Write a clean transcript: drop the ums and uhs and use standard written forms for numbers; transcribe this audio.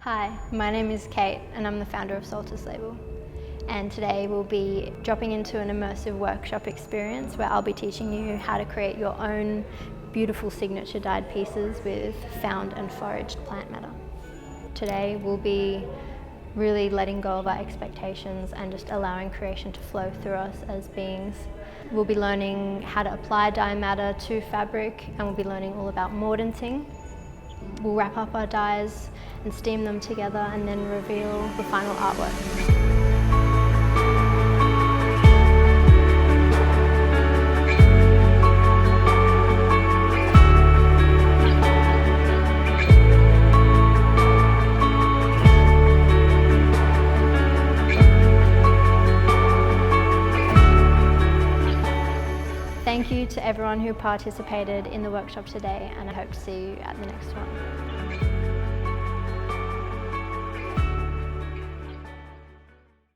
Hi, my name is Kate and I'm the founder of Soltys Label. And today we'll be dropping into an immersive workshop experience where I'll be teaching you how to create your own beautiful signature dyed pieces with found and foraged plant matter. Today we'll be really letting go of our expectations and just allowing creation to flow through us as beings. We'll be learning how to apply dye matter to fabric, and we'll be learning all about mordanting. We'll wrap up our dyes and steam them together and then reveal the final artwork. Thank you to everyone who participated in the workshop today, and I hope to see you at the next one.